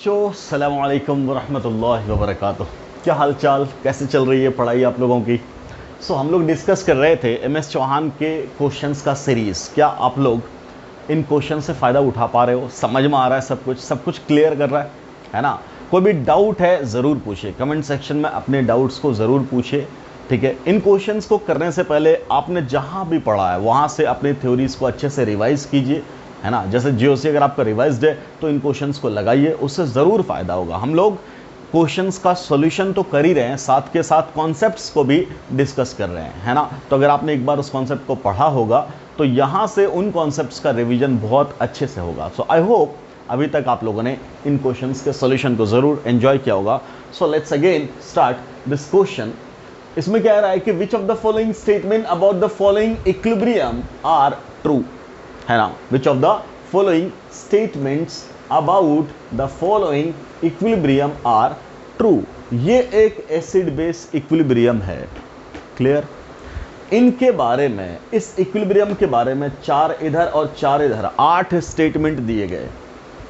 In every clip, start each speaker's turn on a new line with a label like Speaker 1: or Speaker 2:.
Speaker 1: बच्चों अस्सलाम वालेकुम वरहमतुल्लाहि वबरकातुह। क्या हाल चाल, कैसे चल रही है पढ़ाई आप लोगों की। हम लोग डिस्कस कर रहे थे एम एस चौहान के क्वेश्चंस का सीरीज़। क्या आप लोग इन क्वेश्चन से फ़ायदा उठा पा रहे हो, समझ में आ रहा है, सब कुछ क्लियर कर रहा है ना। कोई भी डाउट है ज़रूर पूछिए, कमेंट सेक्शन में अपने डाउट्स को ज़रूर पूछिए, ठीक है। इन क्वेश्चंस को करने से पहले आपने जहाँ भी पढ़ा है वहाँ से अपनी थ्योरीज को अच्छे से रिवाइज़ कीजिए, है ना। जैसे जीओसी अगर आपका रिवाइज्ड है तो इन क्वेश्चंस को लगाइए, उससे ज़रूर फ़ायदा होगा। हम लोग क्वेश्चंस का सॉल्यूशन तो कर ही रहे हैं, साथ के साथ कॉन्सेप्ट्स को भी डिस्कस कर रहे हैं, है ना। तो अगर आपने एक बार उस कॉन्सेप्ट को पढ़ा होगा तो यहाँ से उन कॉन्सेप्ट्स का रिवीजन बहुत अच्छे से होगा। सो आई होप अभी तक आप लोगों ने इन क्वेश्चंस के सॉल्यूशन को ज़रूर एंजॉय किया होगा। So let's again start this question. इसमें क्या रहा है कि which of the following statement about the following equilibrium are true, है ना। Which of the following statements about the following equilibrium are true. ये एक एसिड बेस इक्विलिब्रियम है, क्लियर। इनके बारे में, इस इक्विलिब्रियम के बारे में 4 इधर और 4 इधर 8 स्टेटमेंट दिए गए।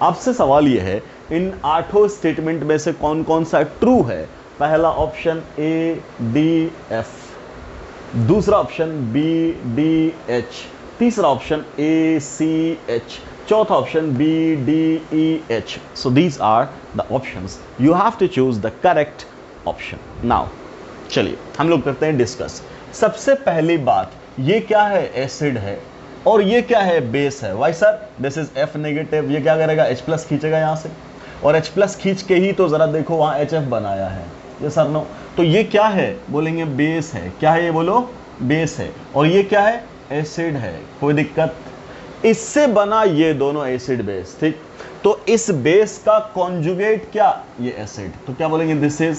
Speaker 1: आपसे सवाल यह है इन 8 स्टेटमेंट में से कौन कौन सा ट्रू है। पहला ऑप्शन ए डी एफ, दूसरा ऑप्शन बी डी एच, तीसरा ऑप्शन ए सी एच, चौथा option B D E H. So these are the options, you have to choose the correct option. Now चलिए हम लोग करते हैं डिस्कस। सबसे पहली बात, ये क्या है, एसिड है, और ये क्या है, बेस है। Why sir, this is F negative, ये क्या करेगा, H प्लस खींचेगा यहाँ से, और H प्लस खींच के ही तो जरा देखो वहाँ HF बनाया है, ये सर नो। तो ये क्या है, बोलेंगे बेस है। क्या है ये, बोलो बेस है। और ये क्या है, एसिड है। कोई दिक्कत, इससे बना ये दोनों एसिड बेस, ठीक। तो इस बेस का कॉन्जुगेट क्या, ये एसिड, तो क्या बोलेंगे, this is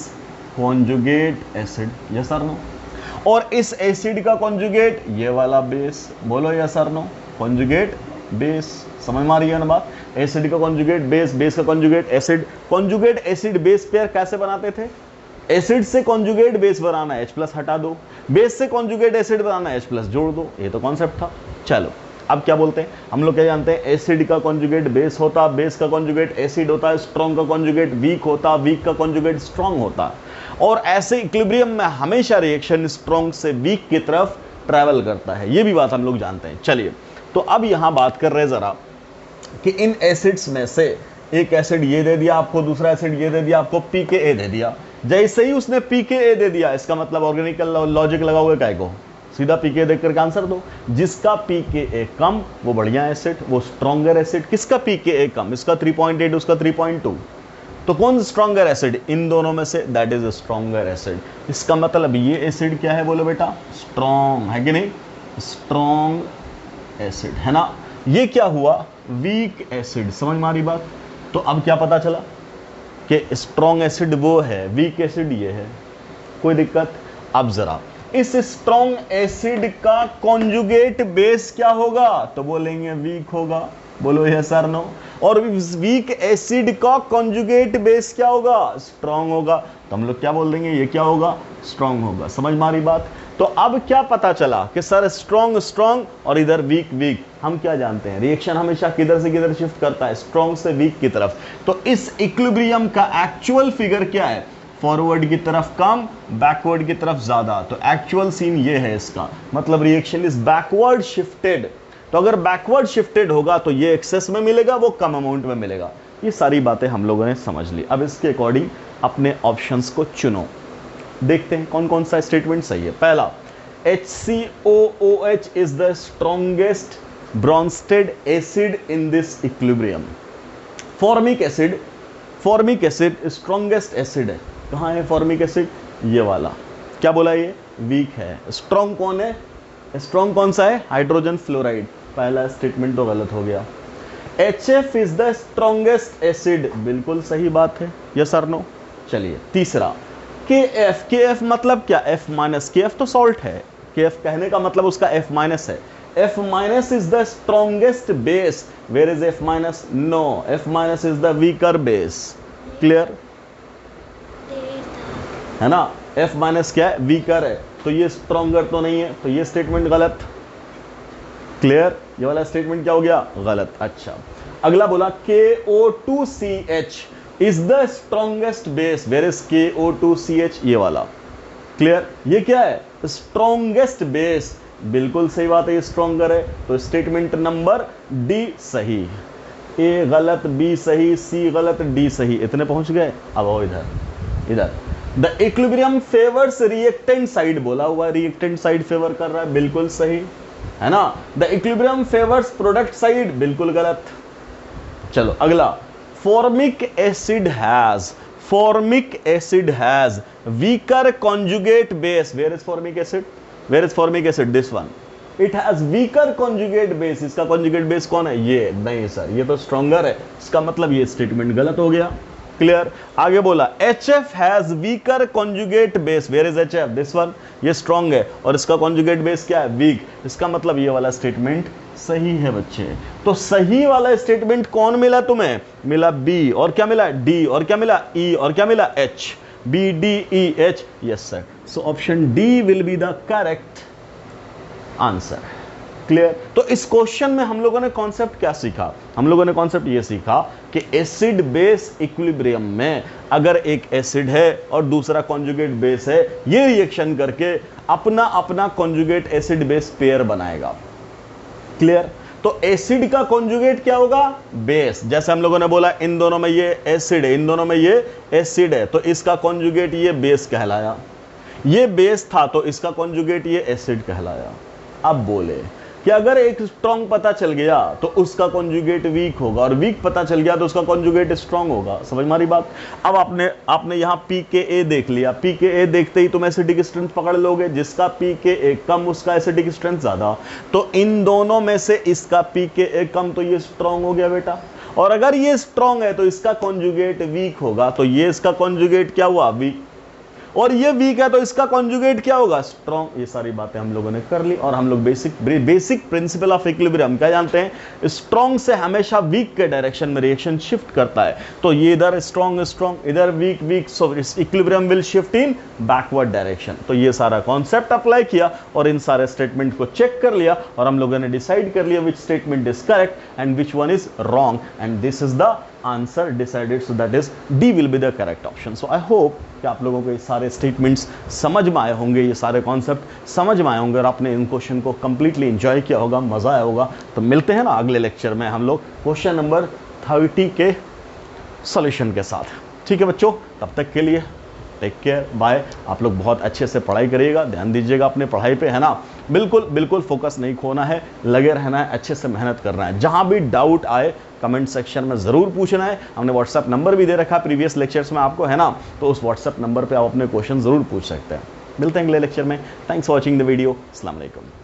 Speaker 1: conjugate acid, yes sir no. और इस एसिड का कॉन्जुगेट ये वाला बेस, बोलो yes sir no, conjugate base. समझ में आ रही है ना बात। एसिड का कॉन्जुगेट बेस, बेस का conjugate acid. Conjugate acid base pair कैसे बनाते थे, एसिड से कॉन्जुगेट बेस बनाना, H प्लस हटा दो, बेस से कॉन्जुगेट एसिड बनाना, H प्लस जोड़ दो, ये तो कॉन्सेप्ट था। चलो अब क्या बोलते हैं, हम लोग क्या जानते हैं, एसिड का कॉन्जुगेट बेस होता, बेस का कॉन्जुगेट एसिड होता, स्ट्रॉन्ग का कॉन्जुगेट वीक होता, वीक का कॉन्जुगेट स्ट्रॉन्ग होता। और ऐसे इक्विलिब्रियम में हमेशा रिएक्शन स्ट्रॉन्ग से वीक की तरफ ट्रैवल करता है, ये भी बात हम लोग जानते हैं। चलिए तो अब यहां बात कर रहे हैं जरा कि इन एसिड्स में से एक एसिड ये दे दिया आपको, दूसरा एसिड ये दे दिया आपको, pKa दे दिया। जैसे ही उसने pKa दे दिया, इसका मतलब ऑर्गेनिकल लॉजिक लगा हुआ काय को, सीधा pKa देख करके आंसर दो। जिसका pKa कम वो बढ़िया एसिड, वो स्ट्रॉन्गर एसिड। किसका pKa कम, इसका 3.8 उसका 3.2, तो कौन स्ट्रॉन्गर एसिड, इन दोनों में say that is stronger acid. इसका मतलब ये एसिड क्या है, बोलो बेटा, स्ट्रॉन्ग है कि नहीं, स्ट्रॉन्ग एसिड, है ना। ये क्या हुआ, वीक एसिड। समझ में आ रही बात। तो अब क्या पता चला कि स्ट्रॉन्ग एसिड वो है, वीक एसिड ये है। कोई दिक्कत। अब जरा इस स्ट्रॉन्ग एसिड का कॉन्जुगेट बेस क्या होगा, तो बोलेंगे वीक होगा, बोलो यस सर नो। और वीक एसिड का कॉन्जुगेट बेस क्या होगा, स्ट्रॉन्ग होगा, तो हम लोग क्या बोल देंगे, ये क्या होगा, स्ट्रॉन्ग होगा। समझ में आ रही बात। तो अब क्या पता चला कि सर स्ट्रॉन्ग स्ट्रॉन्ग और इधर वीक वीक। हम क्या जानते हैं, रिएक्शन हमेशा किधर से किधर शिफ्ट करता है, स्ट्रॉन्ग से वीक की तरफ। तो इस इक्विलिब्रियम का एक्चुअल फिगर क्या है, फॉरवर्ड की तरफ कम, बैकवर्ड की तरफ ज्यादा। तो एक्चुअल सीन ये है इसका, मतलब रिएक्शन इज बैकवर्ड शिफ्टेड। तो अगर बैकवर्ड शिफ्टेड होगा तो ये एक्सेस में मिलेगा, वो कम अमाउंट में मिलेगा। ये सारी बातें हम लोगों ने समझ ली। अब इसके अकॉर्डिंग अपने ऑप्शंस को चुनो, देखते हैं कौन कौन सा स्टेटमेंट सही है। पहला, HCOOH is the strongest Brønsted acid in this equilibrium. Formic acid strongest acid है। कहाँ है फॉर्मिक एसिड, ये वाला। क्या बोला, ये वीक है। स्ट्रॉन्ग कौन है, स्ट्रॉन्ग कौन सा है, हाइड्रोजन फ्लोराइड। पहला स्टेटमेंट तो गलत हो गया। HF is the strongest acid, बिल्कुल सही बात है, यस और नो। चलिए तीसरा, KF मतलब क्या, F माइनस, KF तो सॉल्ट है, KF कहने का मतलब उसका F माइनस है। F minus is the strongest base, where is F minus, no, F minus is the weaker base. Clear है ना, F माइनस क्या है, वीकर है, तो ये स्ट्रॉन्गर तो नहीं है, तो ये स्टेटमेंट गलत। क्लियर, ये वाला स्टेटमेंट क्या हो गया, गलत। अच्छा, अगला बोला KO2CH is the strongest base, where is KO2CH, ये वाला। क्लियर? ये क्या है? Strongest base. बिल्कुल सही बात है, ये स्ट्रॉन्गर है। तो स्टेटमेंट नंबर डी सही। ए गलत, बी सही, सी गलत, डी सही। इतने पहुंच गए। अब आओ इधर। The equilibrium favours reactant side बोला हुआ है, रिएक्टेंट साइड फेवर कर रहा है, बिल्कुल सही है ना। The equilibrium favours product side, बिल्कुल गलत। चलो अगला, formic acid has weaker conjugate base. Where is formic acid? Where is formic acid? This one. It has weaker conjugate base. इसका कॉन्जुगेट बेस कौन है? ये नहीं सर, ये तो स्ट्रॉन्गर है। इसका मतलब ये स्टेटमेंट गलत हो गया। क्लियर? आगे बोला HF has weaker conjugate base. Where is HF? This one. ये स्ट्रॉन्ग है और इसका कॉन्जुगेट बेस क्या है? वीक। इसका मतलब ये वाला स्टेटमेंट सही है बच्चे। तो सही वाला स्टेटमेंट कौन मिला तुम्हें? मिला बी। और क्या मिला? डी। और क्या मिला? ई। और क्या मिला? H. B D E H. Yes sir. So option D will be the correct answer. Clear? तो इस क्वेश्चन में हम लोगों ने कॉन्सेप्ट क्या सीखा? हम लोगों ने कॉन्सेप्ट ये सीखा कि एसिड बेस इक्विलिब्रियम में अगर एक एसिड है और दूसरा कॉन्जुगेट बेस है, ये रिएक्शन करके अपना अपना कॉन्जुगेट एसिड बेस पेयर बनाएगा। क्लियर? तो एसिड का कॉन्जुगेट क्या होगा? बेस। जैसे हम लोगों ने बोला इन दोनों में ये एसिड है, इन दोनों में ये एसिड है, तो इसका कॉन्जुगेट ये बेस कहलाया। ये बेस था तो इसका कॉन्जुगेट ये एसिड कहलाया। अब बोले कि अगर एक स्ट्रॉन्ग पता चल गया तो उसका कॉन्जुगेट वीक होगा, और वीक पता चल गया तो उसका कॉन्जुगेट स्ट्रॉन्ग होगा। समझ मारी बात? अब आपने यहां pKa देख लिया। pKa देखते ही तुम एसिडिक स्ट्रेंथ पकड़ लोगे। जिसका pKa कम उसका एसिडिक स्ट्रेंथ ज्यादा। तो इन दोनों में से इसका pKa कम, तो ये स्ट्रॉन्ग हो गया बेटा। और अगर ये स्ट्रॉन्ग है तो इसका कॉन्जुगेट वीक होगा, तो ये इसका कॉन्जुगेट क्या हुआ? वीक। और ये वीक है तो इसका कॉन्जुगेट क्या होगा? स्ट्रॉन्ग। ये सारी बातें हम लोगों ने कर ली। और हम लोग बेसिक प्रिंसिपल ऑफ इक्विलिब्रियम क्या जानते हैं? स्ट्रॉन्ग से हमेशा वीक के डायरेक्शन में रिएक्शन शिफ्ट करता है। तो ये इधर स्ट्रॉन्ग, इधर weak, so equilibrium will shift in backward direction. तो ये सारा कॉन्सेप्ट अप्लाई किया और इन सारे स्टेटमेंट को चेक कर लिया और हम लोगों ने डिसाइड कर लिया which statement is correct and which one is wrong, and this is the answer decided. So that is D will be the correct option. So I hope कि आप लोगों को ये सारे स्टेटमेंट्स समझ में आए होंगे, ये सारे कॉन्सेप्ट समझ में आए होंगे और आपने इन क्वेश्चन को कंप्लीटली एंजॉय किया होगा, मजा आया होगा। तो मिलते हैं ना अगले लेक्चर में हम लोग क्वेश्चन नंबर 30 के सॉल्यूशन के साथ। ठीक है बच्चों, तब तक के लिए टेक केयर, बाय। आप लोग बहुत अच्छे से पढ़ाई करिएगा, ध्यान दीजिएगा अपने पढ़ाई पे, है ना। बिल्कुल फोकस नहीं खोना है, लगे रहना है, अच्छे से मेहनत करना है। जहां भी डाउट आए कमेंट सेक्शन में ज़रूर पूछना है। हमने व्हाट्सएप नंबर भी दे रखा है प्रीवियस लेक्चर्स में आपको, है ना। तो उस व्हाट्सएप नंबर पे आप अपने क्वेश्चन ज़रूर पूछ सकते हैं। मिलते हैं अगले लेक्चर में। Thanks for watching the video. अस्सलाम वालेकुम।